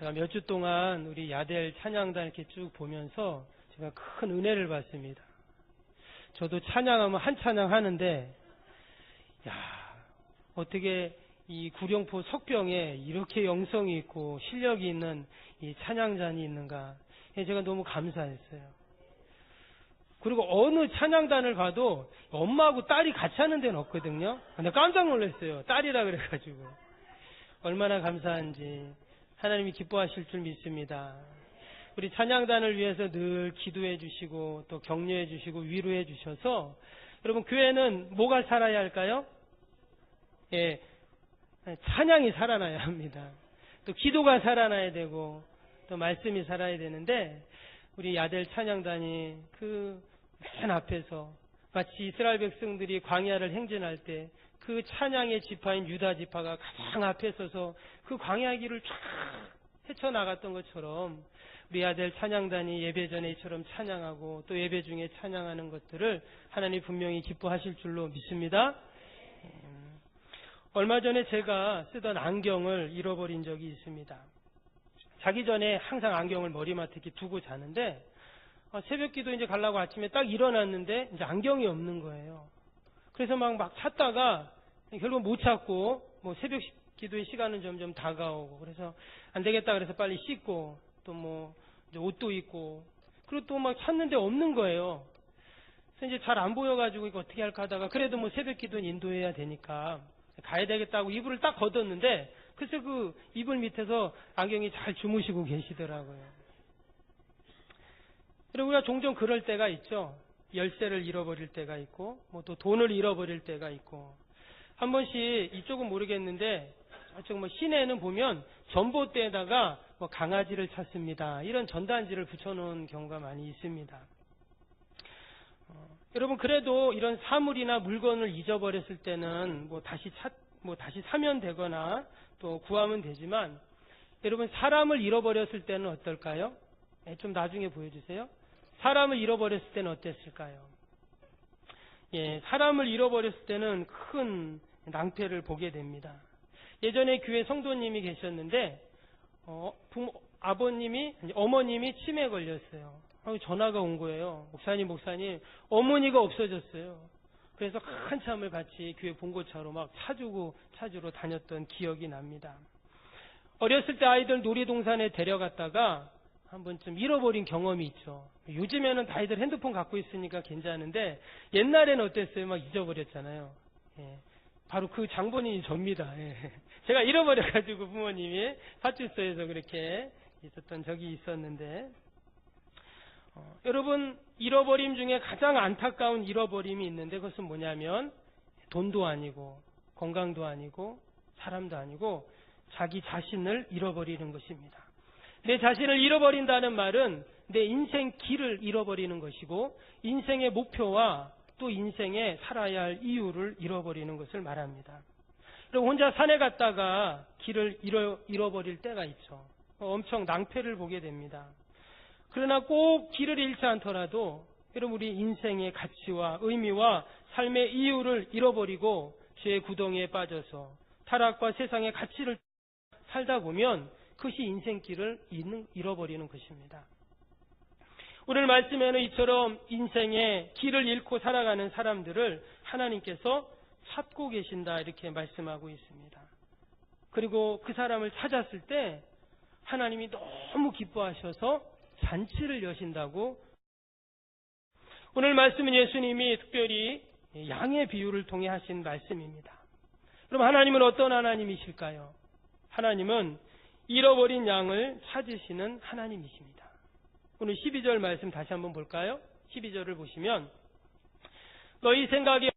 제가 몇 주 동안 우리 야델 찬양단 이렇게 쭉 보면서 제가 큰 은혜를 받습니다. 저도 찬양하면 한 찬양 하는데, 어떻게 이 구룡포 석병에 이렇게 영성이 있고 실력이 있는 이 찬양단이 있는가. 제가 너무 감사했어요. 그리고 어느 찬양단을 가도 엄마하고 딸이 같이 하는 데는 없거든요. 근데 깜짝 놀랐어요. 딸이라 그래가지고. 얼마나 감사한지 하나님이 기뻐하실 줄 믿습니다. 우리 찬양단을 위해서 늘 기도해 주시고 또 격려해 주시고 위로해 주셔서 여러분 교회는 뭐가 살아야 할까요? 예, 찬양이 살아나야 합니다. 또 기도가 살아나야 되고 또 말씀이 살아야 되는데 우리 야델 찬양단이 그 맨 앞에서 마치 이스라엘 백성들이 광야를 행진할 때 그 찬양의 지파인 유다 지파가 가장 앞에 서서 그 광야 길을 쫙 헤쳐나갔던 것처럼 우리 야델 찬양단이 예배 전에 이처럼 찬양하고 또 예배 중에 찬양하는 것들을 하나님 분명히 기뻐하실 줄로 믿습니다. 얼마 전에 제가 쓰던 안경을 잃어버린 적이 있습니다. 자기 전에 항상 안경을 머리맡에 이렇게 두고 자는데 새벽 기도 이제 가려고 아침에 딱 일어났는데 이제 안경이 없는 거예요. 그래서 막 찾다가 결국 못 찾고 새벽 기도의 시간은 점점 다가오고 그래서 안 되겠다 그래서 빨리 씻고 또 이제 옷도 입고 그리고 또 막 찾는데 없는 거예요. 그래서 이제 잘 안 보여가지고 이거 어떻게 할까 하다가 그래도 새벽 기도는 인도해야 되니까 가야 되겠다고 이불을 딱 걷었는데 글쎄 그 이불 밑에서 안경이 잘 주무시고 계시더라고요. 그리고 우리가 종종 그럴 때가 있죠. 열쇠를 잃어버릴 때가 있고 또 돈을 잃어버릴 때가 있고 한 번씩 이쪽은 모르겠는데 저쪽 시내에는 보면 전봇대에다가 강아지를 찾습니다. 이런 전단지를 붙여놓은 경우가 많이 있습니다. 여러분 그래도 이런 사물이나 물건을 잊어버렸을 때는 다시 사면 되거나 또 구하면 되지만 여러분 사람을 잃어버렸을 때는 어떨까요? 좀 나중에 보여주세요. 사람을 잃어버렸을 때는 어땠을까요? 예, 사람을 잃어버렸을 때는 큰 낭패를 보게 됩니다. 예전에 교회 성도님이 계셨는데 어머님이 치매에 걸렸어요. 전화가 온 거예요. 목사님 어머니가 없어졌어요. 그래서 한참을 같이 교회 봉고차로 막 차주로 다녔던 기억이 납니다. 어렸을 때 아이들 놀이동산에 데려갔다가 한 번쯤 잃어버린 경험이 있죠. 요즘에는 다들 핸드폰 갖고 있으니까 괜찮은데 옛날에는 어땠어요? 막 잊어버렸잖아요. 예, 바로 그 장본인이 접니다. 예. 제가 잃어버려가지고 부모님이 파출소에서 그렇게 있었던 적이 있었는데 여러분 잃어버림 중에 가장 안타까운 잃어버림이 있는데 그것은 뭐냐면 돈도 아니고 건강도 아니고 사람도 아니고 자기 자신을 잃어버리는 것입니다. 내 자신을 잃어버린다는 말은 내 인생 길을 잃어버리는 것이고 인생의 목표와 또 인생에 살아야 할 이유를 잃어버리는 것을 말합니다. 그리고 혼자 산에 갔다가 길을 잃어버릴 때가 있죠. 엄청 낭패를 보게 됩니다. 그러나 꼭 길을 잃지 않더라도 여러분 우리 인생의 가치와 의미와 삶의 이유를 잃어버리고 죄의 구덩이에 빠져서 타락과 세상의 가치를 살다 보면 그것이 인생길을 잃어버리는 것입니다. 오늘 말씀에는 이처럼 인생의 길을 잃고 살아가는 사람들을 하나님께서 찾고 계신다 이렇게 말씀하고 있습니다. 그리고 그 사람을 찾았을 때 하나님이 너무 기뻐하셔서 잔치를 여신다고. 오늘 말씀은 예수님이 특별히 양의 비유를 통해 하신 말씀입니다. 그럼 하나님은 어떤 하나님이실까요? 하나님은 잃어버린 양을 찾으시는 하나님이십니다. 오늘 12절 말씀 다시 한번 볼까요? 12절을 보시면 너희 생각에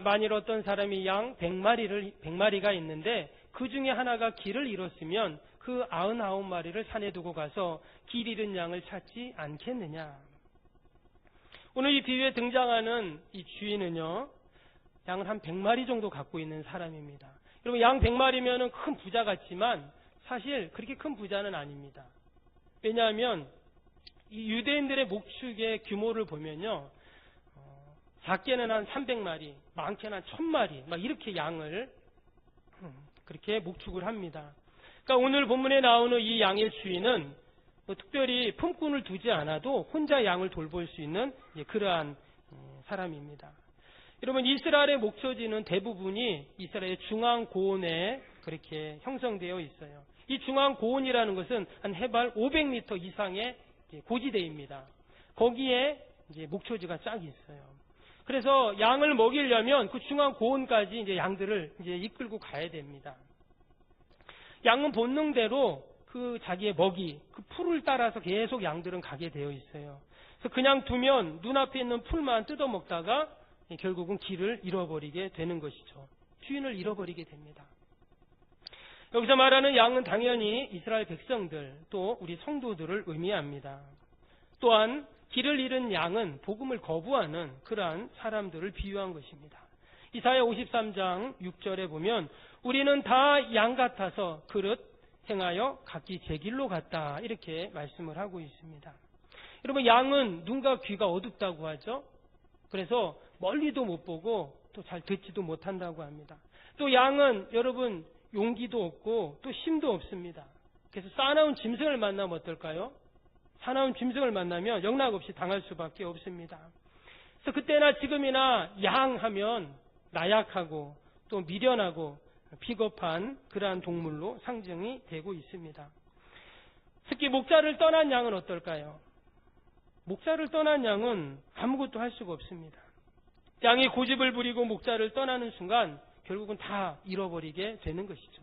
만일 어떤 사람이 양 100마리가 있는데 그 중에 하나가 길을 잃었으면 그 99마리를 산에 두고 가서 길 잃은 양을 찾지 않겠느냐. 오늘 이 비유에 등장하는 이 주인은요, 양을 한 100마리 정도 갖고 있는 사람입니다. 여러분 양 100마리면 큰 부자 같지만 사실 그렇게 큰 부자는 아닙니다. 왜냐하면 이 유대인들의 목축의 규모를 보면요, 작게는 한 300마리, 많게는 한 1000마리 막 이렇게 양을 그렇게 목축을 합니다. 그러니까 오늘 본문에 나오는 이 양의 주인은 특별히 품꾼을 두지 않아도 혼자 양을 돌볼 수 있는 그러한 사람입니다. 여러분, 이스라엘의 목초지는 대부분이 이스라엘의 중앙 고원에 그렇게 형성되어 있어요. 이 중앙 고원이라는 것은 한 해발 500m 이상의 고지대입니다. 거기에 이제 목초지가 쫙 있어요. 그래서 양을 먹이려면 그 중앙 고원까지 이제 양들을 이제 이끌고 가야 됩니다. 양은 본능대로 그 자기의 먹이, 그 풀을 따라서 계속 양들은 가게 되어 있어요. 그래서 그냥 두면 눈앞에 있는 풀만 뜯어먹다가 결국은 길을 잃어버리게 되는 것이죠. 주인을 잃어버리게 됩니다. 여기서 말하는 양은 당연히 이스라엘 백성들, 또 우리 성도들을 의미합니다. 또한 길을 잃은 양은 복음을 거부하는 그러한 사람들을 비유한 것입니다. 이사야 53장 6절에 보면 우리는 다 양 같아서 그릇 행하여 각기 제 길로 갔다, 이렇게 말씀을 하고 있습니다. 여러분, 양은 눈과 귀가 어둡다고 하죠. 그래서 멀리도 못 보고 또 잘 듣지도 못한다고 합니다. 또 양은 여러분 용기도 없고 또 힘도 없습니다. 그래서 싸나운 짐승을 만나면 어떨까요? 사나운 짐승을 만나면 영락없이 당할 수밖에 없습니다. 그래서 그때나 지금이나 양 하면 나약하고 또 미련하고 비겁한 그러한 동물로 상징이 되고 있습니다. 특히 목자를 떠난 양은 어떨까요? 목자를 떠난 양은 아무것도 할 수가 없습니다. 양이 고집을 부리고 목자를 떠나는 순간 결국은 다 잃어버리게 되는 것이죠.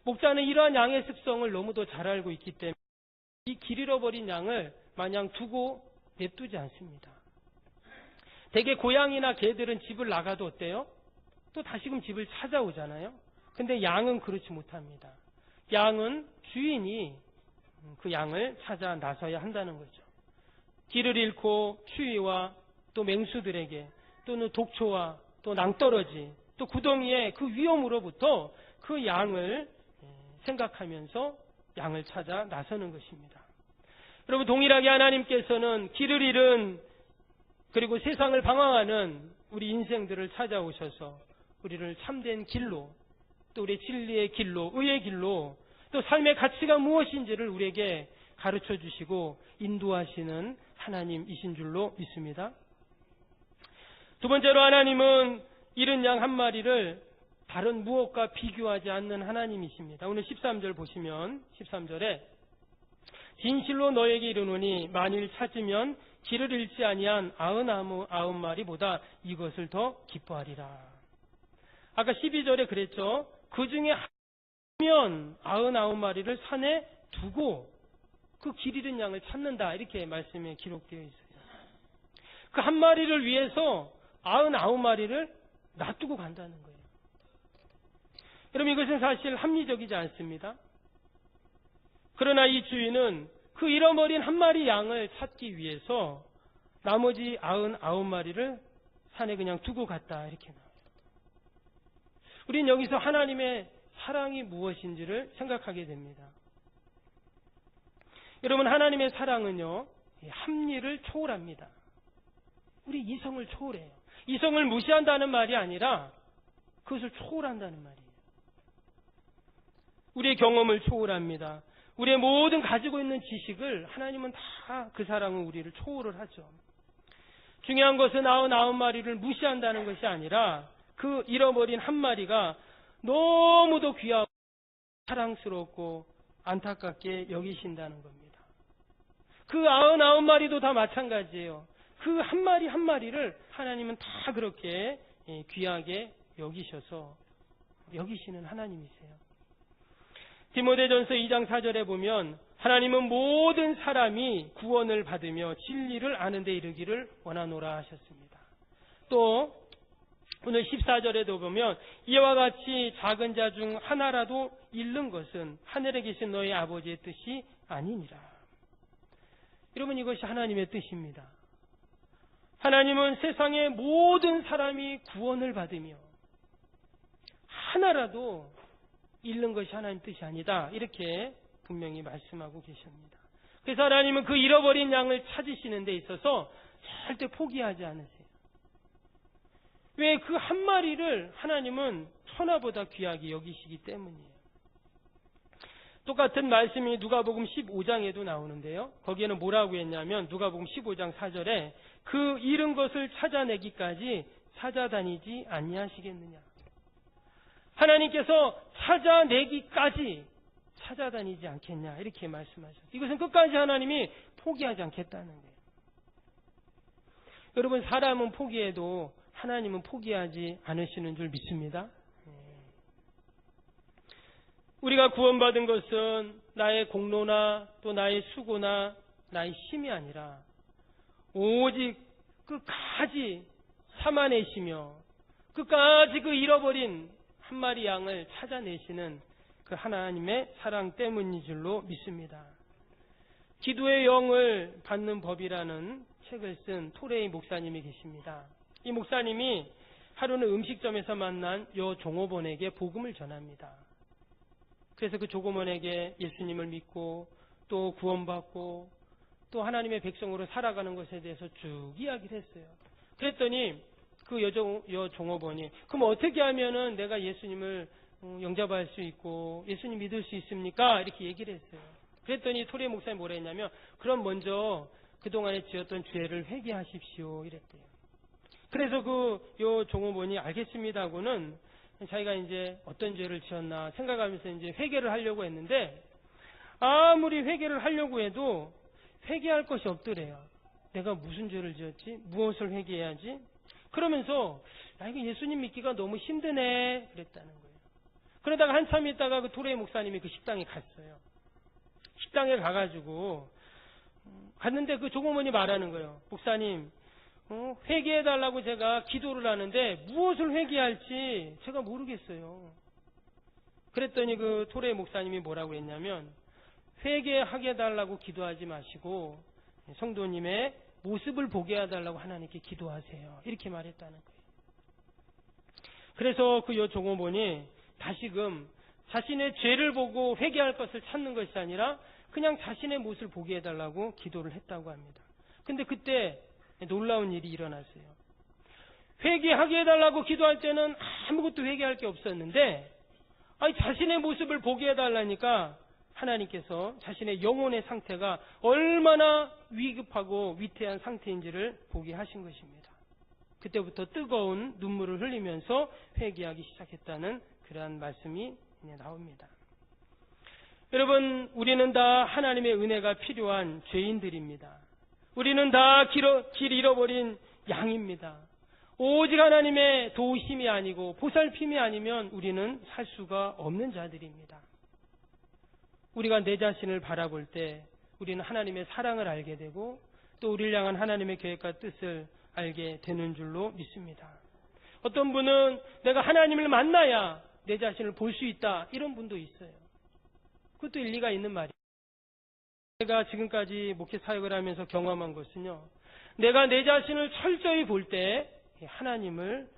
목자는 이러한 양의 습성을 너무도 잘 알고 있기 때문에 이 길 잃어버린 양을 마냥 두고 냅두지 않습니다. 대개 고양이나 개들은 집을 나가도 어때요? 또 다시금 집을 찾아오잖아요. 근데 양은 그렇지 못합니다. 양은 주인이 그 양을 찾아 나서야 한다는 거죠. 길을 잃고 추위와 또 맹수들에게 또는 독초와 또 낭떠러지 또 구덩이의 그 위험으로부터 그 양을 생각하면서 양을 찾아 나서는 것입니다. 여러분, 동일하게 하나님께서는 길을 잃은 그리고 세상을 방황하는 우리 인생들을 찾아오셔서 우리를 참된 길로 또 우리의 진리의 길로 의의 길로 또 삶의 가치가 무엇인지를 우리에게 가르쳐 주시고 인도하시는 하나님이신 줄로 믿습니다. 두 번째로 하나님은 잃은 양 한 마리를 다른 무엇과 비교하지 않는 하나님이십니다. 오늘 13절 보시면 13절에 진실로 너에게 이르노니 만일 찾으면 길을 잃지 아니한 99마리보다 이것을 더 기뻐하리라. 아까 12절에 그랬죠. 그 중에 하면 99마리를 산에 두고 그 길 잃은 양을 찾는다, 이렇게 말씀에 기록되어 있어요. 그 한 마리를 위해서 99마리를 놔두고 간다는 거예요. 여러분, 이것은 사실 합리적이지 않습니다. 그러나 이 주인은 그 잃어버린 한 마리 양을 찾기 위해서 나머지 99마리를 산에 그냥 두고 갔다, 이렇게 나와요. 우리는 여기서 하나님의 사랑이 무엇인지를 생각하게 됩니다. 여러분, 하나님의 사랑은요, 합리를 초월합니다. 우리 이성을 초월해요. 이성을 무시한다는 말이 아니라 그것을 초월한다는 말이에요. 우리의 경험을 초월합니다. 우리의 모든 가지고 있는 지식을 하나님은 다 그 사랑은 우리를 초월을 하죠. 중요한 것은 99마리를 무시한다는 것이 아니라 그 잃어버린 한 마리가 너무도 귀하고 사랑스럽고 안타깝게 여기신다는 겁니다. 그 99마리도 다 마찬가지예요. 그 한 마리 한 마리를 하나님은 다 그렇게 귀하게 여기셔서 여기시는 하나님이세요. 디모데전서 2장 4절에 보면 하나님은 모든 사람이 구원을 받으며 진리를 아는 데 이르기를 원하노라 하셨습니다. 또 오늘 14절에도 보면 이와 같이 작은 자 중 하나라도 잃는 것은 하늘에 계신 너희 아버지의 뜻이 아니니라. 여러분, 이것이 하나님의 뜻입니다. 하나님은 세상의 모든 사람이 구원을 받으며 하나라도 잃는 것이 하나님 뜻이 아니다, 이렇게 분명히 말씀하고 계십니다. 그래서 하나님은 그 잃어버린 양을 찾으시는 데 있어서 절대 포기하지 않으세요. 왜? 그 한 마리를 하나님은 천하보다 귀하게 여기시기 때문이에요. 똑같은 말씀이 누가복음 15장에도 나오는데요. 거기에는 뭐라고 했냐면 누가복음 15장 4절에 그 잃은 것을 찾아내기까지 찾아다니지 아니하시겠느냐. 하나님께서 찾아내기까지 찾아다니지 않겠냐 이렇게 말씀하셨어요. 이것은 끝까지 하나님이 포기하지 않겠다는 거예요. 여러분, 사람은 포기해도 하나님은 포기하지 않으시는 줄 믿습니다. 우리가 구원받은 것은 나의 공로나 또 나의 수고나 나의 힘이 아니라 오직 끝까지 참아내시며 끝까지 그 잃어버린 한 마리 양을 찾아내시는 그 하나님의 사랑 때문인 줄로 믿습니다. 기도의 영을 받는 법이라는 책을 쓴 토레이 목사님이 계십니다. 이 목사님이 하루는 음식점에서 만난 여 종업원에게 복음을 전합니다. 그래서 그 종업원에게 예수님을 믿고 또 구원받고 또 하나님의 백성으로 살아가는 것에 대해서 쭉 이야기를 했어요. 그랬더니 그 여 종업원이 그럼 어떻게 하면은 내가 예수님을 영접할 수 있고 예수님 믿을 수 있습니까? 이렇게 얘기를 했어요. 그랬더니 토레이 목사님이 뭐라 했냐면 그럼 먼저 그동안에 지었던 죄를 회개하십시오 이랬대요. 그래서 요 종업원이 알겠습니다 하고는 자기가 이제 어떤 죄를 지었나 생각하면서 이제 회개를 하려고 했는데 아무리 회개를 하려고 해도 회개할 것이 없더래요. 내가 무슨 죄를 지었지? 무엇을 회개해야지? 그러면서 이거 예수님 믿기가 너무 힘드네 그랬다는 거예요. 그러다가 한참 있다가 그 토레이 목사님이 그 식당에 갔어요. 식당에 가가지고 갔는데 그 종업원이 말하는 거예요. 목사님, 회개해달라고 제가 기도를 하는데 무엇을 회개할지 제가 모르겠어요. 그랬더니 그 토레이 목사님이 뭐라고 했냐면 회개하게 해달라고 기도하지 마시고 성도님의 모습을 보게 해달라고 하나님께 기도하세요. 이렇게 말했다는 거예요. 그래서 그 여 종업원이 다시금 자신의 죄를 보고 회개할 것을 찾는 것이 아니라 그냥 자신의 모습을 보게 해달라고 기도를 했다고 합니다. 근데 그때 놀라운 일이 일어났어요. 회개하게 해달라고 기도할 때는 아무것도 회개할 게 없었는데 자신의 모습을 보게 해달라니까 하나님께서 자신의 영혼의 상태가 얼마나 위급하고 위태한 상태인지를 보게 하신 것입니다. 그때부터 뜨거운 눈물을 흘리면서 회개하기 시작했다는 그러한 말씀이 나옵니다. 여러분, 우리는 다 하나님의 은혜가 필요한 죄인들입니다. 우리는 다 길 잃어버린 양입니다. 오직 하나님의 도우심이 아니고 보살핌이 아니면 우리는 살 수가 없는 자들입니다. 우리가 내 자신을 바라볼 때 우리는 하나님의 사랑을 알게 되고 또 우리를 향한 하나님의 계획과 뜻을 알게 되는 줄로 믿습니다. 어떤 분은 내가 하나님을 만나야 내 자신을 볼 수 있다 이런 분도 있어요. 그것도 일리가 있는 말이에요. 제가 지금까지 목회 사역을 하면서 경험한 것은요. 내가 내 자신을 철저히 볼 때 하나님을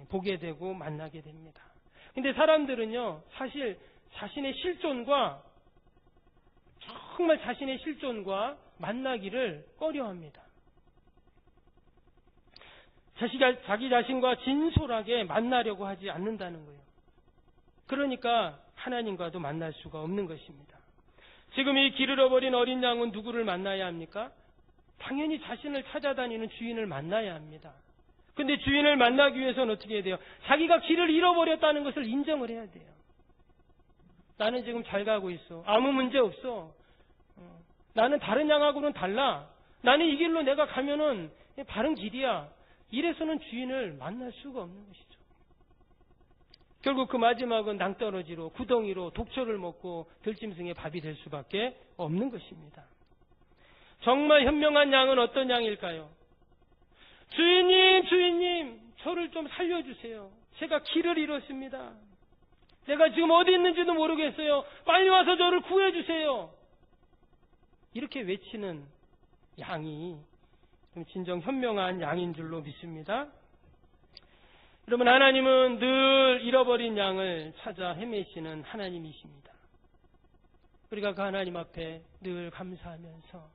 보게 되고 만나게 됩니다. 근데 사람들은요. 사실 자신의 실존과 정말 자신의 실존과 만나기를 꺼려합니다. 자기 자신과 진솔하게 만나려고 하지 않는다는 거예요. 그러니까 하나님과도 만날 수가 없는 것입니다. 지금 이 길 잃어버린 어린 양은 누구를 만나야 합니까? 당연히 자신을 찾아다니는 주인을 만나야 합니다. 근데 주인을 만나기 위해서는 어떻게 해야 돼요? 자기가 길을 잃어버렸다는 것을 인정을 해야 돼요. 나는 지금 잘 가고 있어. 아무 문제 없어. 나는 다른 양하고는 달라. 나는 이 길로 내가 가면은 바른 길이야. 이래서는 주인을 만날 수가 없는 것이죠. 결국 그 마지막은 낭떠러지로 구덩이로 독초를 먹고 들짐승의 밥이 될 수밖에 없는 것입니다. 정말 현명한 양은 어떤 양일까요? 주인님, 저를 좀 살려주세요. 제가 길을 잃었습니다. 내가 지금 어디 있는지도 모르겠어요. 빨리 와서 저를 구해주세요. 이렇게 외치는 양이 진정 현명한 양인 줄로 믿습니다. 여러분, 하나님은 늘 잃어버린 양을 찾아 헤매시는 하나님이십니다. 우리가 그 하나님 앞에 늘 감사하면서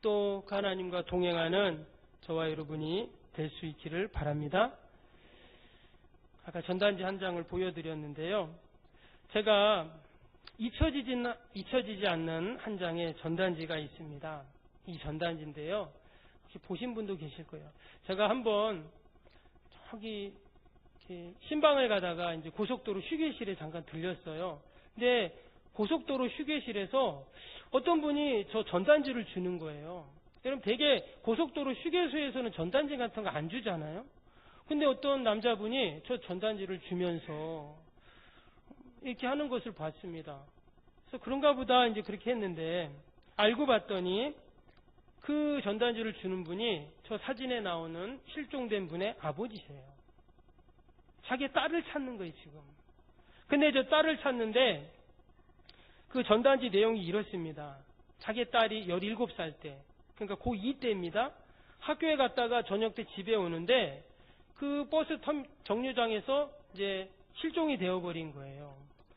또 그 하나님과 동행하는 저와 여러분이 될 수 있기를 바랍니다. 아까 전단지 한 장을 보여드렸는데요. 제가 잊혀지지 않는 한 장의 전단지가 있습니다. 이 전단지인데요. 혹시 보신 분도 계실 거예요. 제가 한번 저기 신방을 가다가 이제 고속도로 휴게실에 잠깐 들렸어요. 근데 고속도로 휴게실에서 어떤 분이 저 전단지를 주는 거예요. 여러분 되게 고속도로 휴게소에서는 전단지 같은 거 안 주잖아요. 근데 어떤 남자분이 저 전단지를 주면서 이렇게 하는 것을 봤습니다. 그래서 그런가 보다 이제 그렇게 했는데 알고 봤더니 그 전단지를 주는 분이 저 사진에 나오는 실종된 분의 아버지세요. 자기 딸을 찾는 거예요, 지금. 근데 저 딸을 찾는데 그 전단지 내용이 이렇습니다. 자기 딸이 17살 때, 그러니까 고2 때입니다. 학교에 갔다가 저녁 때 집에 오는데 그 버스 정류장에서 이제 실종이 되어버린 거예요.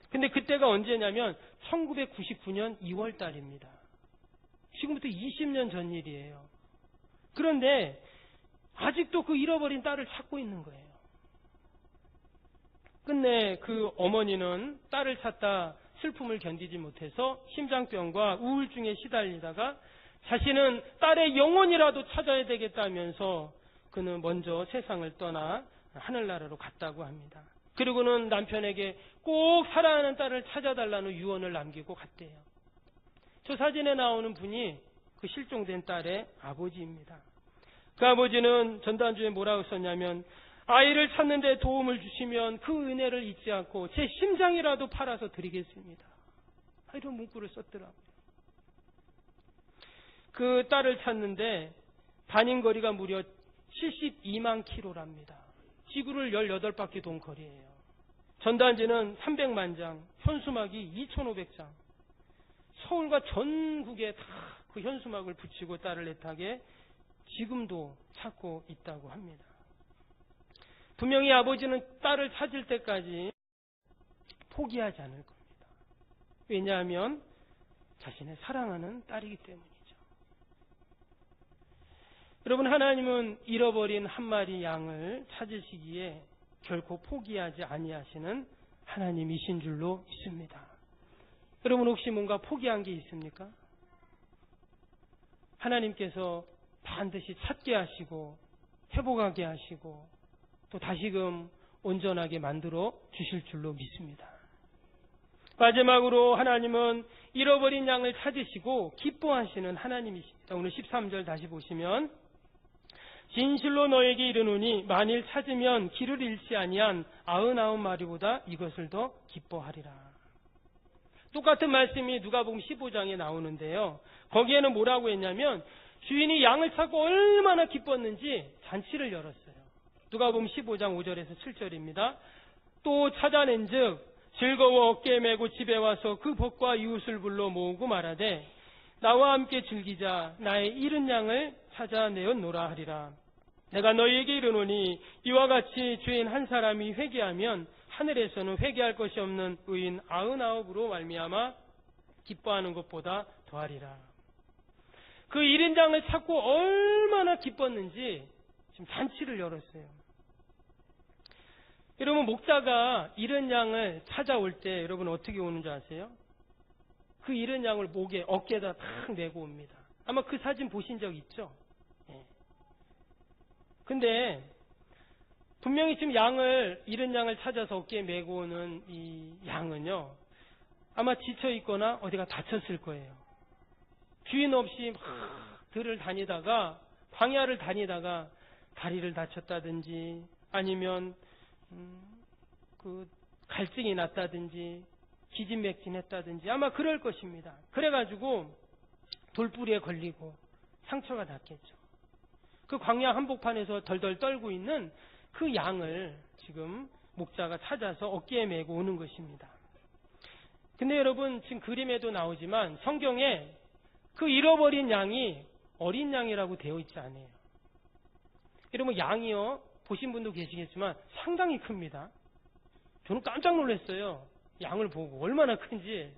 근데 그때가 언제냐면 1999년 2월 달입니다. 지금부터 20년 전 일이에요. 그런데 아직도 그 잃어버린 딸을 찾고 있는 거예요. 끝내 그 어머니는 딸을 찾다 슬픔을 견디지 못해서 심장병과 우울증에 시달리다가 자신은 딸의 영혼이라도 찾아야 되겠다면서 그는 먼저 세상을 떠나 하늘나라로 갔다고 합니다. 그리고는 남편에게 꼭 사랑하는 딸을 찾아달라는 유언을 남기고 갔대요. 저 사진에 나오는 분이 그 실종된 딸의 아버지입니다. 그 아버지는 전단지에 뭐라고 썼냐면 아이를 찾는 데 도움을 주시면 그 은혜를 잊지 않고 제 심장이라도 팔아서 드리겠습니다. 이런 문구를 썼더라고요. 그 딸을 찾는데 단임 거리가 무려 72만 킬로랍니다. 지구를 18바퀴 돈 거리예요. 전단지는 300만 장, 현수막이 2,500장. 서울과 전국에 다 그 현수막을 붙이고 딸을 애타게 지금도 찾고 있다고 합니다. 분명히 아버지는 딸을 찾을 때까지 포기하지 않을 겁니다. 왜냐하면 자신의 사랑하는 딸이기 때문이죠. 여러분, 하나님은 잃어버린 한 마리 양을 찾으시기에 결코 포기하지 아니하시는 하나님이신 줄로 믿습니다. 여러분 혹시 뭔가 포기한 게 있습니까? 하나님께서 반드시 찾게 하시고 회복하게 하시고 또 다시금 온전하게 만들어 주실 줄로 믿습니다. 마지막으로 하나님은 잃어버린 양을 찾으시고 기뻐하시는 하나님이십니다. 오늘 13절 다시 보시면 진실로 너에게 이르노니 만일 찾으면 길을 잃지 아니한 99마리보다 이것을 더 기뻐하리라. 똑같은 말씀이 누가복음 15장에 나오는데요. 거기에는 뭐라고 했냐면 주인이 양을 찾고 얼마나 기뻤는지 잔치를 열었어요. 누가복음 15장 5절에서 7절입니다. 또 찾아낸즉 즐거워 어깨에 메고 집에 와서 그 벗과 이웃을 불러 모으고 말하되 나와 함께 즐기자 나의 잃은 양을 찾아내었노라 하리라. 내가 너희에게 이르노니 이와 같이 죄인 한 사람이 회개하면 하늘에서는 회개할 것이 없는 의인 99으로 말미암아 기뻐하는 것보다 더하리라. 그 잃은 양을 찾고 얼마나 기뻤는지 지금 잔치를 열었어요. 여러분 목자가 잃은 양을 찾아올 때 여러분 어떻게 오는 줄 아세요? 그 잃은 양을 목에 어깨에다 탁 메고 옵니다. 아마 그 사진 보신 적 있죠? 근데 분명히 지금 잃은 양을 찾아서 어깨에 메고 오는 이 양은요, 아마 지쳐 있거나 어디가 다쳤을 거예요. 주인 없이 막 들을 다니다가 광야를 다니다가 다리를 다쳤다든지 아니면 그 갈증이 났다든지 기진맥진했다든지 아마 그럴 것입니다. 그래가지고 돌뿌리에 걸리고 상처가 났겠죠. 그 광야 한복판에서 덜덜 떨고 있는 그 양을 지금 목자가 찾아서 어깨에 메고 오는 것입니다. 근데 여러분 지금 그림에도 나오지만 성경에 그 잃어버린 양이 어린 양이라고 되어 있지 않아요. 여러분 양이요 보신 분도 계시겠지만 상당히 큽니다. 저는 깜짝 놀랐어요. 양을 보고 얼마나 큰지.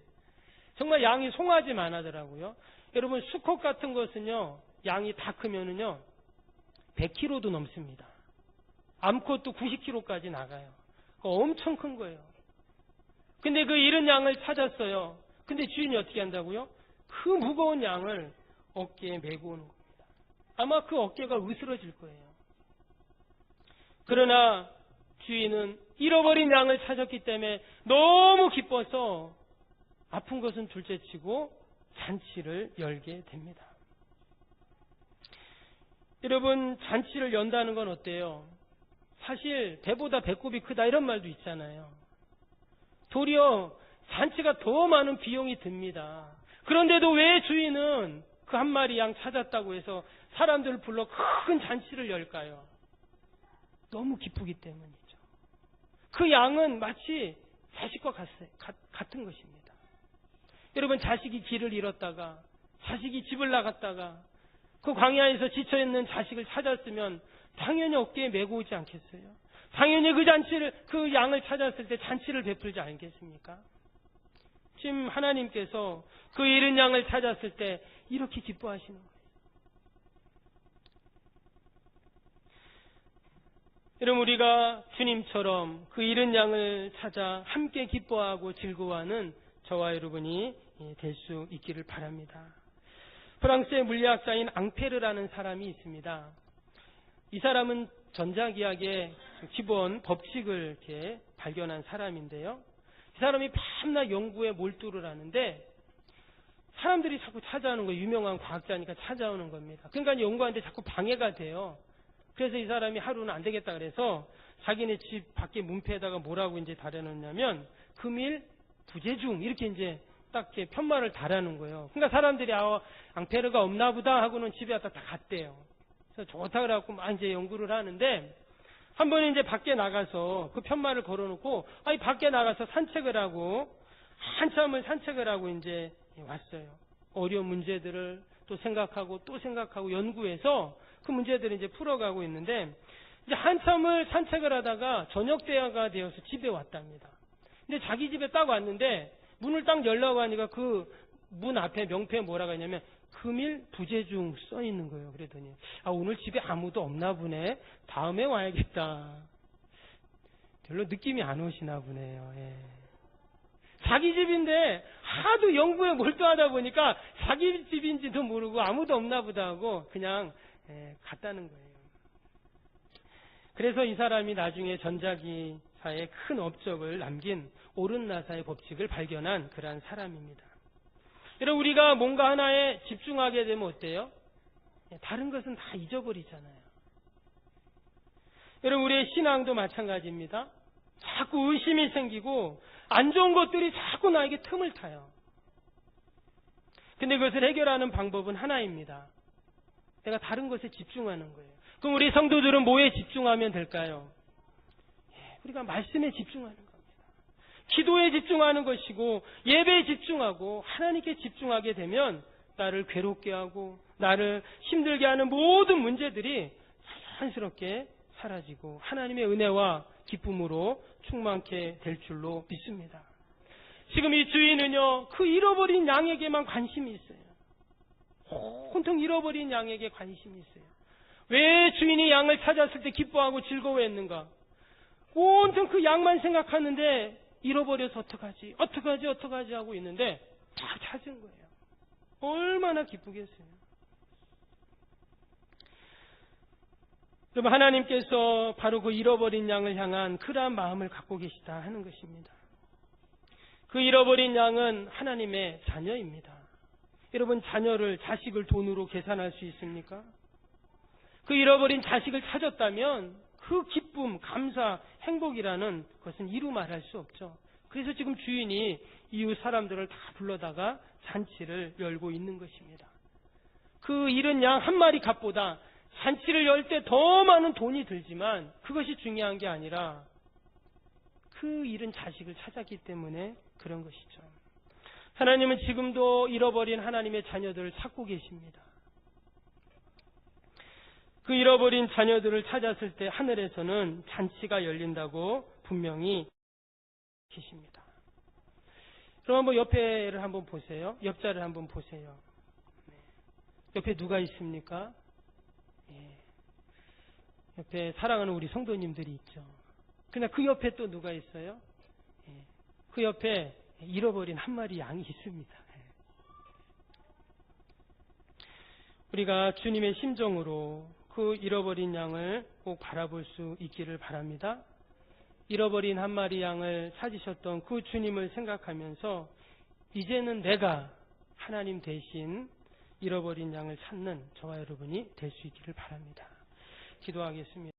정말 양이 송아지만 하더라고요. 여러분 수컷 같은 것은요 양이 다 크면은요 100kg도 넘습니다. 암컷도 90kg까지 나가요. 엄청 큰 거예요. 근데 그 잃은 양을 찾았어요. 근데 주인이 어떻게 한다고요? 그 무거운 양을 어깨에 메고 오는 겁니다. 아마 그 어깨가 으스러질 거예요. 그러나 주인은 잃어버린 양을 찾았기 때문에 너무 기뻐서 아픈 것은 둘째치고 잔치를 열게 됩니다. 여러분, 잔치를 연다는 건 어때요? 사실 배보다 배꼽이 크다 이런 말도 있잖아요. 도리어 잔치가 더 많은 비용이 듭니다. 그런데도 왜 주인은 그 한 마리 양 찾았다고 해서 사람들을 불러 큰 잔치를 열까요? 너무 기쁘기 때문이죠. 그 양은 마치 자식과 같은 것입니다. 여러분, 자식이 길을 잃었다가, 자식이 집을 나갔다가 그 광야에서 지쳐있는 자식을 찾았으면 당연히 어깨에 메고 오지 않겠어요? 당연히 그 양을 찾았을 때 잔치를 베풀지 않겠습니까? 지금 하나님께서 그 잃은 양을 찾았을 때 이렇게 기뻐하시는 거예요. 여러분, 우리가 주님처럼 그 잃은 양을 찾아 함께 기뻐하고 즐거워하는 저와 여러분이 될 수 있기를 바랍니다. 프랑스의 물리학자인 앙페르라는 사람이 있습니다. 이 사람은 전자기학의 기본 법칙을 이렇게 발견한 사람인데요. 이 사람이 밤낮 연구에 몰두를 하는데 사람들이 자꾸 찾아오는 거예요. 유명한 과학자니까 찾아오는 겁니다. 그러니까 연구하는데 자꾸 방해가 돼요. 그래서 이 사람이 하루는 안 되겠다 그래서 자기네 집 밖에 문패에다가 뭐라고 이제 달아놓냐면 금일 부재중 이렇게 이제 딱 이렇게 편말을 달아놓은 거예요. 그러니까 사람들이 앙페르가 없나 보다 하고는 집에 왔다 다 갔대요. 그래서 좋다 그래갖고 막 이제 연구를 하는데 한 번에 이제 밖에 나가서 그 편말을 걸어놓고 밖에 나가서 산책을 하고 한참을 산책을 하고 이제 왔어요. 어려운 문제들을 또 생각하고 연구해서 그 문제들을 이제 풀어가고 있는데 이제 한참을 산책을 하다가 저녁 때가 되어서 집에 왔답니다. 근데 자기 집에 딱 왔는데 문을 딱 열려고 하니까 그 문 앞에 명패에 뭐라고 하냐면 금일 부재중 써 있는 거예요. 그랬더니 오늘 집에 아무도 없나 보네. 다음에 와야겠다. 별로 느낌이 안 오시나 보네요. 예. 자기 집인데 하도 연구에 몰두하다 보니까 자기 집인지도 모르고 아무도 없나 보다 하고 그냥 갔다는 거예요. 그래서 이 사람이 나중에 전자기사에 큰 업적을 남긴 오른나사의 법칙을 발견한 그러한 사람입니다. 여러분, 우리가 뭔가 하나에 집중하게 되면 어때요? 다른 것은 다 잊어버리잖아요. 여러분, 우리의 신앙도 마찬가지입니다. 자꾸 의심이 생기고 안 좋은 것들이 자꾸 나에게 틈을 타요. 근데 그것을 해결하는 방법은 하나입니다. 내가 다른 것에 집중하는 거예요. 그럼 우리 성도들은 뭐에 집중하면 될까요? 우리가 말씀에 집중하는 겁니다. 기도에 집중하는 것이고 예배에 집중하고 하나님께 집중하게 되면 나를 괴롭게 하고 나를 힘들게 하는 모든 문제들이 자연스럽게 사라지고 하나님의 은혜와 기쁨으로 충만케 될 줄로 믿습니다. 지금 이 주인은요, 그 잃어버린 양에게만 관심이 있어요. 온통 잃어버린 양에게 관심이 있어요. 왜 주인이 양을 찾았을 때 기뻐하고 즐거워했는가? 온통 그 양만 생각하는데 잃어버려서 어떡하지 하고 있는데 다 찾은 거예요. 얼마나 기쁘겠어요. 여러분, 하나님께서 바로 그 잃어버린 양을 향한 그러한 마음을 갖고 계시다 하는 것입니다. 그 잃어버린 양은 하나님의 자녀입니다. 여러분, 자식을 돈으로 계산할 수 있습니까? 그 잃어버린 자식을 찾았다면 그 기쁨, 감사, 행복이라는 것은 이루 말할 수 없죠. 그래서 지금 주인이 이웃 사람들을 다 불러다가 잔치를 열고 있는 것입니다. 그 잃은 양 한 마리 값보다 잔치를 열 때 더 많은 돈이 들지만 그것이 중요한 게 아니라 그 잃은 자식을 찾았기 때문에 그런 것이죠. 하나님은 지금도 잃어버린 하나님의 자녀들을 찾고 계십니다. 그 잃어버린 자녀들을 찾았을 때 하늘에서는 잔치가 열린다고 분명히 계십니다. 그럼 한번 옆에를 한번 보세요. 옆자를 한번 보세요. 옆에 누가 있습니까? 옆에 사랑하는 우리 성도님들이 있죠. 그러나 그 옆에 또 누가 있어요? 그 옆에 잃어버린 한 마리 양이 있습니다. 우리가 주님의 심정으로 그 잃어버린 양을 꼭 바라볼 수 있기를 바랍니다. 잃어버린 한 마리 양을 찾으셨던 그 주님을 생각하면서 이제는 내가 하나님 대신 잃어버린 양을 찾는 저와 여러분이 될 수 있기를 바랍니다. 기도하겠습니다.